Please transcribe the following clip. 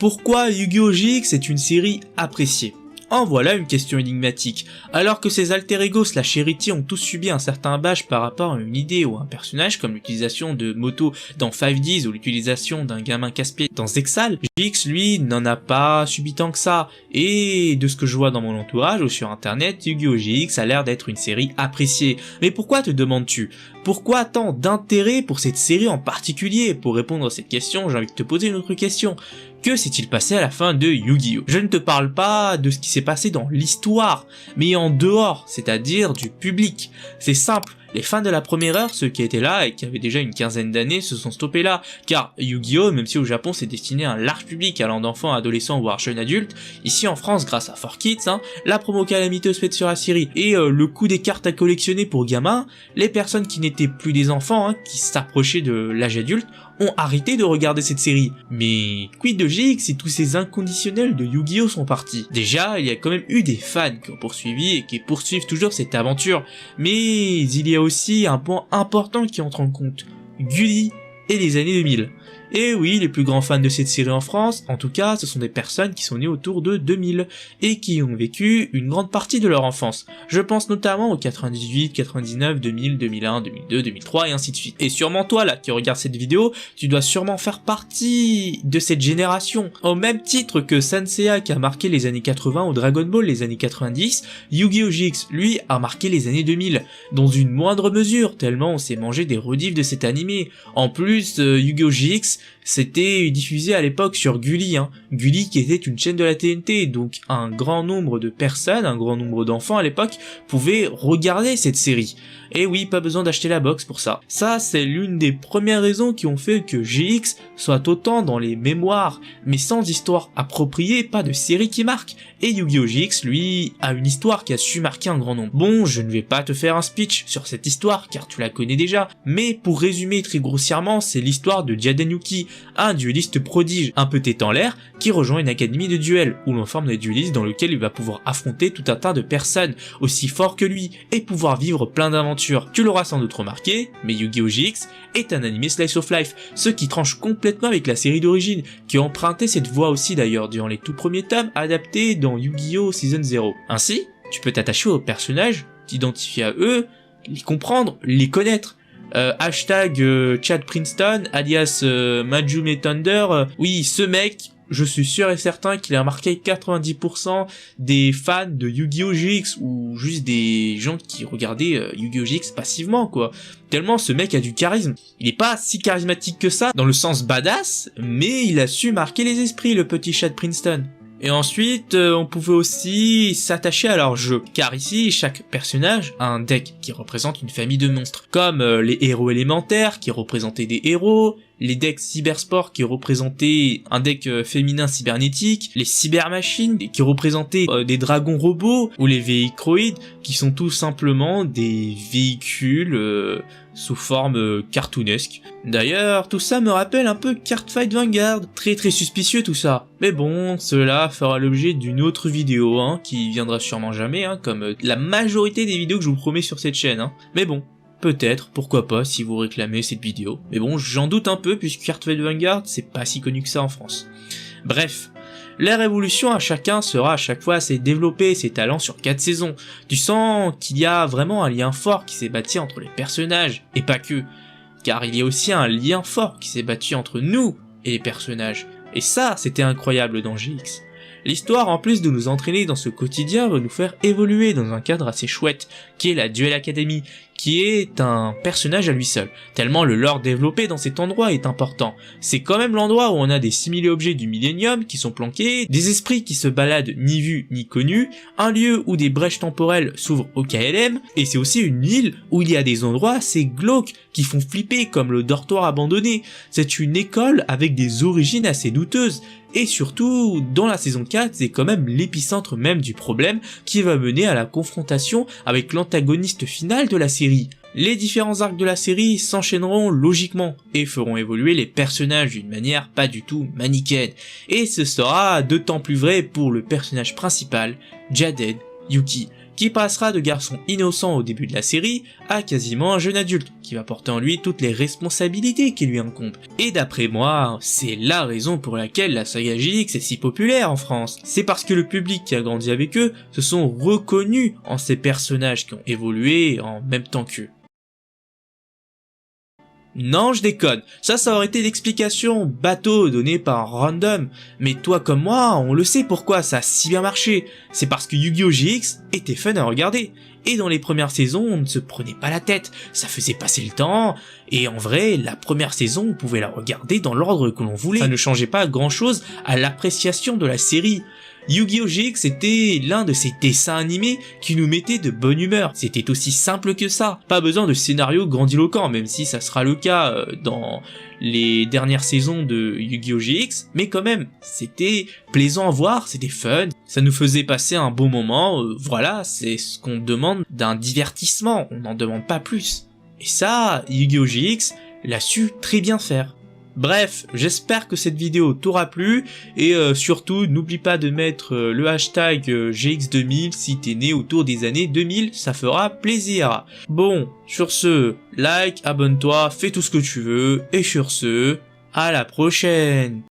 Pourquoi Yu-Gi-Oh! GX est une série appréciée? En voilà une question énigmatique. Alors que ses alter ego slash héritiers ont tous subi un certain bâche par rapport à une idée ou un personnage, comme l'utilisation de Moto dans 5Ds ou l'utilisation d'un gamin casse-pied dans Zexal, GX lui n'en a pas subi tant que ça. Et de ce que je vois dans mon entourage ou sur internet, Yu-Gi-Oh! GX a l'air d'être une série appréciée. Mais pourquoi te demandes-tu? Pourquoi tant d'intérêt pour cette série en particulier? Pour répondre à cette question, j'ai envie de te poser une autre question. Que s'est-il passé à la fin de Yu-Gi-Oh! Je ne te parle pas de ce qui s'est passé dans l'histoire, mais en dehors, c'est-à-dire du public. C'est simple, les fans de la première heure, ceux qui étaient là et qui avaient déjà une quinzaine d'années, se sont stoppés là, car Yu-Gi-Oh! Même si au Japon c'est destiné à un large public allant d'enfants à adolescents voire jeunes adultes, ici en France grâce à 4Kids, la promo calamiteuse faite sur la série et le coût des cartes à collectionner pour gamins, les personnes qui n'étaient plus des enfants, qui s'approchaient de l'âge adulte, ont arrêté de regarder cette série. Mais quid de GX si tous ces inconditionnels de Yu-Gi-Oh! Sont partis? Déjà, il y a quand même eu des fans qui ont poursuivi et qui poursuivent toujours cette aventure, mais il y a aussi un point important qui entre en compte, Gulli et les années 2000. Et oui, les plus grands fans de cette série en France, en tout cas, ce sont des personnes qui sont nées autour de 2000 et qui ont vécu une grande partie de leur enfance. Je pense notamment aux 98, 99, 2000, 2001, 2002, 2003 et ainsi de suite. Et sûrement toi là qui regardes cette vidéo, tu dois sûrement faire partie de cette génération. Au même titre que Sanseiya qui a marqué les années 80 ou Dragon Ball les années 90, Yu-Gi-Oh! GX lui a marqué les années 2000, dans une moindre mesure, tellement on s'est mangé des rediffs de cet animé. En plus, Yu-Gi-Oh! GX c'était diffusé à l'époque sur Gulli, Gulli qui était une chaîne de la TNT, donc un grand nombre de personnes, un grand nombre d'enfants à l'époque pouvaient regarder cette série. Et oui, pas besoin d'acheter la box pour ça. Ça, c'est l'une des premières raisons qui ont fait que GX soit autant dans les mémoires, mais sans histoire appropriée, pas de série qui marque. Et Yu-Gi-Oh! GX, lui, a une histoire qui a su marquer un grand nombre. Bon, je ne vais pas te faire un speech sur cette histoire, car tu la connais déjà, mais pour résumer très grossièrement, c'est l'histoire de Jaden Yuki, un dueliste prodige un peu tête en l'air, qui rejoint une académie de duel, où l'on forme des duelistes dans lequel il va pouvoir affronter tout un tas de personnes aussi forts que lui, et pouvoir vivre plein d'aventures. Tu l'auras sans doute remarqué, mais Yu-Gi-Oh! GX est un animé slice of life, ce qui tranche complètement avec la série d'origine, qui a emprunté cette voie aussi d'ailleurs durant les tout premiers tomes adaptés dans Yu-Gi-Oh! Season 0. Ainsi, tu peux t'attacher aux personnages, t'identifier à eux, les comprendre, les connaître. Hashtag Chad Princeton, alias Majumi Thunder, oui, ce mec, je suis sûr et certain qu'il a marqué 90% des fans de Yu-Gi-Oh! GX, ou juste des gens qui regardaient Yu-Gi-Oh! GX passivement, quoi. Tellement ce mec a du charisme. Il est pas si charismatique que ça, dans le sens badass, mais il a su marquer les esprits, le petit Chad Princeton. Et ensuite, on pouvait aussi s'attacher à leur jeu, car ici, chaque personnage a un deck qui représente une famille de monstres, comme les héros élémentaires qui représentaient des héros, les decks cybersport qui représentaient un deck féminin cybernétique, les cybermachines qui représentaient des dragons robots, ou les véhicroïdes qui sont tout simplement des véhicules sous forme cartoonesque. D'ailleurs, tout ça me rappelle un peu Cardfight Vanguard, très suspicieux tout ça. Mais bon, cela fera l'objet d'une autre vidéo, qui viendra sûrement jamais, comme la majorité des vidéos que je vous promets sur cette chaîne. Mais bon, peut-être, pourquoi pas, si vous réclamez cette vidéo. Mais bon, j'en doute un peu, puisque Cardfight Vanguard, c'est pas si connu que ça en France. Bref. La révolution à chacun sera à chaque fois assez développée, ses talents sur 4 saisons. Tu sens qu'il y a vraiment un lien fort qui s'est bâti entre les personnages, et pas que. Car il y a aussi un lien fort qui s'est bâti entre nous et les personnages. Et ça, c'était incroyable dans GX. L'histoire, en plus de nous entraîner dans ce quotidien, va nous faire évoluer dans un cadre assez chouette, qui est la Duel Academy, qui est un personnage à lui seul, tellement le lore développé dans cet endroit est important. C'est quand même l'endroit où on a des simili-objets du Millennium qui sont planqués, des esprits qui se baladent ni vus ni connus, un lieu où des brèches temporelles s'ouvrent au KLM, et c'est aussi une île où il y a des endroits assez glauques qui font flipper comme le dortoir abandonné. C'est une école avec des origines assez douteuses, et surtout, dans la saison 4, c'est quand même l'épicentre même du problème qui va mener à la confrontation avec l'antagoniste final de la série. Les différents arcs de la série s'enchaîneront logiquement et feront évoluer les personnages d'une manière pas du tout manichéenne. Et ce sera d'autant plus vrai pour le personnage principal, Jaden Yuki, qui passera de garçon innocent au début de la série à quasiment un jeune adulte, qui va porter en lui toutes les responsabilités qui lui incombent. Et d'après moi, c'est la raison pour laquelle la saga JX est si populaire en France. C'est parce que le public qui a grandi avec eux se sont reconnus en ces personnages qui ont évolué en même temps qu'eux. Non, je déconne, ça aurait été l'explication bateau donnée par un random, mais toi comme moi, on le sait pourquoi ça a si bien marché, c'est parce que Yu-Gi-Oh! GX était fun à regarder, et dans les premières saisons, on ne se prenait pas la tête, ça faisait passer le temps, et en vrai, la première saison, on pouvait la regarder dans l'ordre que l'on voulait, ça ne changeait pas grand chose à l'appréciation de la série. Yu-Gi-Oh! GX était l'un de ces dessins animés qui nous mettait de bonne humeur. C'était aussi simple que ça. Pas besoin de scénario grandiloquent, même si ça sera le cas dans les dernières saisons de Yu-Gi-Oh! GX, mais quand même, c'était plaisant à voir, c'était fun, ça nous faisait passer un bon moment, voilà, c'est ce qu'on demande d'un divertissement, on n'en demande pas plus. Et ça, Yu-Gi-Oh! GX l'a su très bien faire. Bref, j'espère que cette vidéo t'aura plu, et surtout n'oublie pas de mettre le hashtag GX2000 si t'es né autour des années 2000, ça fera plaisir. Bon, sur ce, like, abonne-toi, fais tout ce que tu veux, et sur ce, à la prochaine.